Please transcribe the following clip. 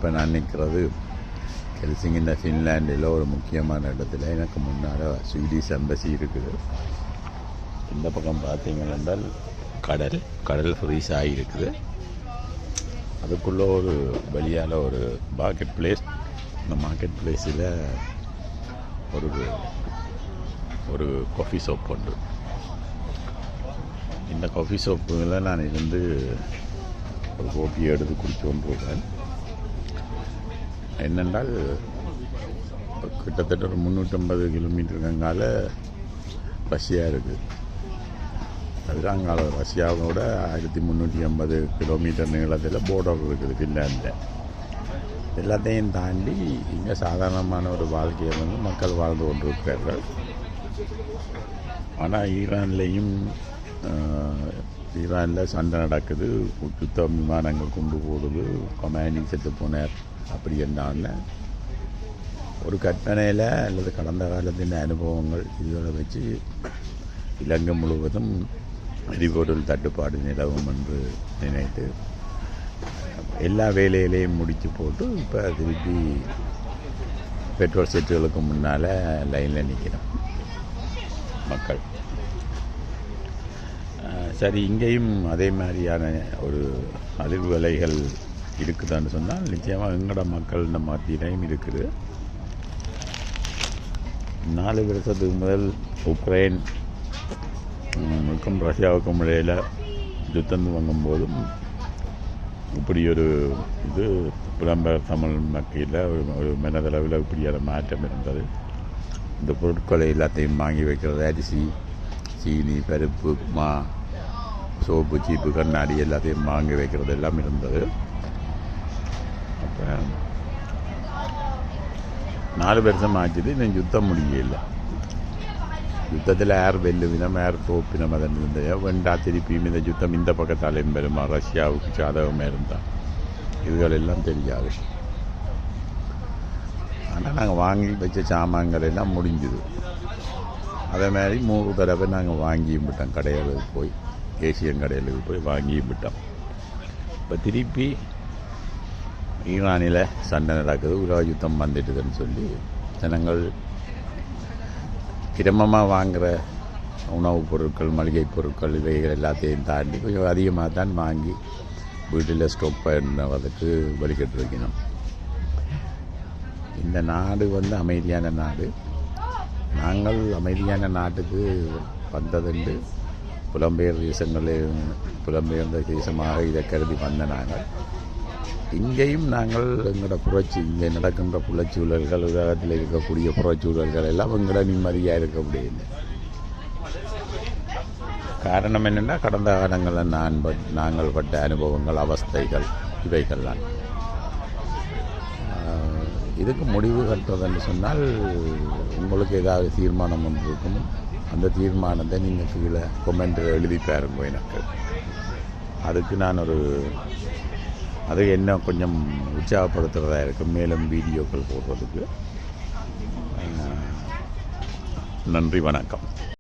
இப்போ நான் நிற்கிறது ஹெல்சிங்கின் ஃபின்லாண்டில் ஒரு முக்கியமான இடத்துல. எனக்கு முன்னால் ஸ்வீடிஷ் எம்பசி இருக்குது. இந்த பக்கம் பார்த்தீங்கன்னா கடல் ஃப்ரீஸ் ஆகியிருக்குது. அதுக்குள்ளே ஒரு வெளியால் ஒரு மார்க்கெட் பிளேஸ். இந்த மார்க்கெட் பிளேஸில் ஒரு காஃபி ஷாப் உண்டு. இந்த காஃபி ஷாப்புல நான் இருந்து ஒரு கோப்பியை எடுத்து குடித்து கொண்டிருக்கேன். என்னென்றால் கிட்டத்தட்ட ஒரு 350 கிலோமீட்டருங்கால ரஷ்யா இருக்குது. அதுதான் ரஷ்யாவோட 1380 கிலோமீட்டர் நீளத்தில் போர்டர் இருக்குது ஃபின்லாண்டில். எல்லாத்தையும் தாண்டி இங்கே சாதாரணமான ஒரு வாழ்க்கையை மக்கள் வாழ்ந்து கொண்டிருக்கிறார்கள். ஆனால் ஈரானில் சண்டை நடக்குது, யுத்த விமானங்கள் கொண்டு போடுது, கொமானி செத்து போனார். அப்படி என்ன ஒரு கற்பனையில் அல்லது கடந்த காலத்தின் அனுபவங்கள் இதோட வச்சு இலங்கை முழுவதும் எரிபொருள் தட்டுப்பாடு நிலவும் என்று நினைத்து எல்லா வேலையிலையும் முடித்து போட்டு இப்போ திருப்பி பெட்ரோல் செட்டுகளுக்கு முன்னால் லைனில் நிற்கிறோம் மக்கள். சரி, இங்கேயும் அதே மாதிரியான ஒரு அதிர்வலைகள் இருக்குதான்னு சொன்னால் நிச்சயமாக எங்களோட மக்கள் இந்த மத்தியிலையும் இருக்குது. 4 வருஷத்துக்கு முதல் உக்ரைன் ரஷ்யாவுக்கும் இடையில் யுத்தம் வாங்கும்போதும் இப்படி ஒரு இது புலம்பெயர் தமிழ் மக்களில் ஒரு மனதளவில் இப்படியான மாற்றம் இருந்தது. இந்த பொருட்களை எல்லாத்தையும் வாங்கி வைக்கிறது, அரிசி, சீனி, பருப்பு, மா, சோப்பு, சீப்பு, கண்ணாடி எல்லாத்தையும் வாங்கி வைக்கிறது எல்லாம் இருந்தது. அப்போ 4 வருஷம் ஆச்சுது, இன்னும் யுத்தம் முடியல. யுத்தத்தில் யார் வெல்லுவினம் யார் தோப்பினம் அதன் இருந்தது வேண்டா. திருப்பியும் இந்த யுத்தம் இந்த பக்கத்தாலையும் பெருமா ரஷ்யாவுக்கு சாதகமாக இருந்தால் இதுகள் எல்லாம் தெரியாது. ஆனால் நாங்கள் வாங்கி வச்ச சாமான்கள் எல்லாம் முடிஞ்சுது. அதே மாதிரி 3 தடவை நாங்கள் வாங்கியும் விட்டோம். கடைகளுக்கு போய் ஏசியன் கடைகளுக்கு போய் வாங்கியும் விட்டோம். இப்போ திருப்பி ஈரானில் சண்டை நடக்குது, உலக யுத்தம் வந்துட்டுதுன்னு சொல்லி ஜனங்கள் கிரமமாக வாங்குகிற உணவுப் பொருட்கள், மளிகை பொருட்கள் இவைகள் எல்லாத்தையும் தாண்டி கொஞ்சம் அதிகமாக தான் வாங்கி வீட்டில் ஸ்டோக் பண்ணுறதுக்கு வழிகட்டு வைக்கணும். இந்த நாடு அமைதியான நாடு. நாங்கள் அமைதியான நாட்டுக்கு வந்ததுண்டு புலம்பெயர்ந்த தேசமாக இதை கருதி வந்த நாங்கள். இங்கேயும் நாங்கள் எங்களோட இங்கே நடக்கின்ற புறச்சூழல்கள், உலகத்தில் இருக்கக்கூடிய புறச்சூழல்கள் எல்லாம் எங்களோட நிம்மதியாக இருக்க முடியல. காரணம் என்னென்னா கடந்த காலங்களில் நாங்கள் பட்ட அனுபவங்கள், அவஸ்தைகள் இவைகள்லாம். இதுக்கு முடிவு கட்டுறதுன்னு சொன்னால் உங்களுக்கு ஏதாவது தீர்மானம் ஒன்று இருக்கும். அந்த தீர்மானத்தை நீங்கள் கீழே கொமெண்ட்டில் எழுதி பாருங்க எனக்கு. அதுக்கு நான் அது என்ன கொஞ்சம் உற்சாகப்படுத்துகிறதா இருக்கும் மேலும் வீடியோக்கள் போடுறதுக்கு. நன்றி, வணக்கம்.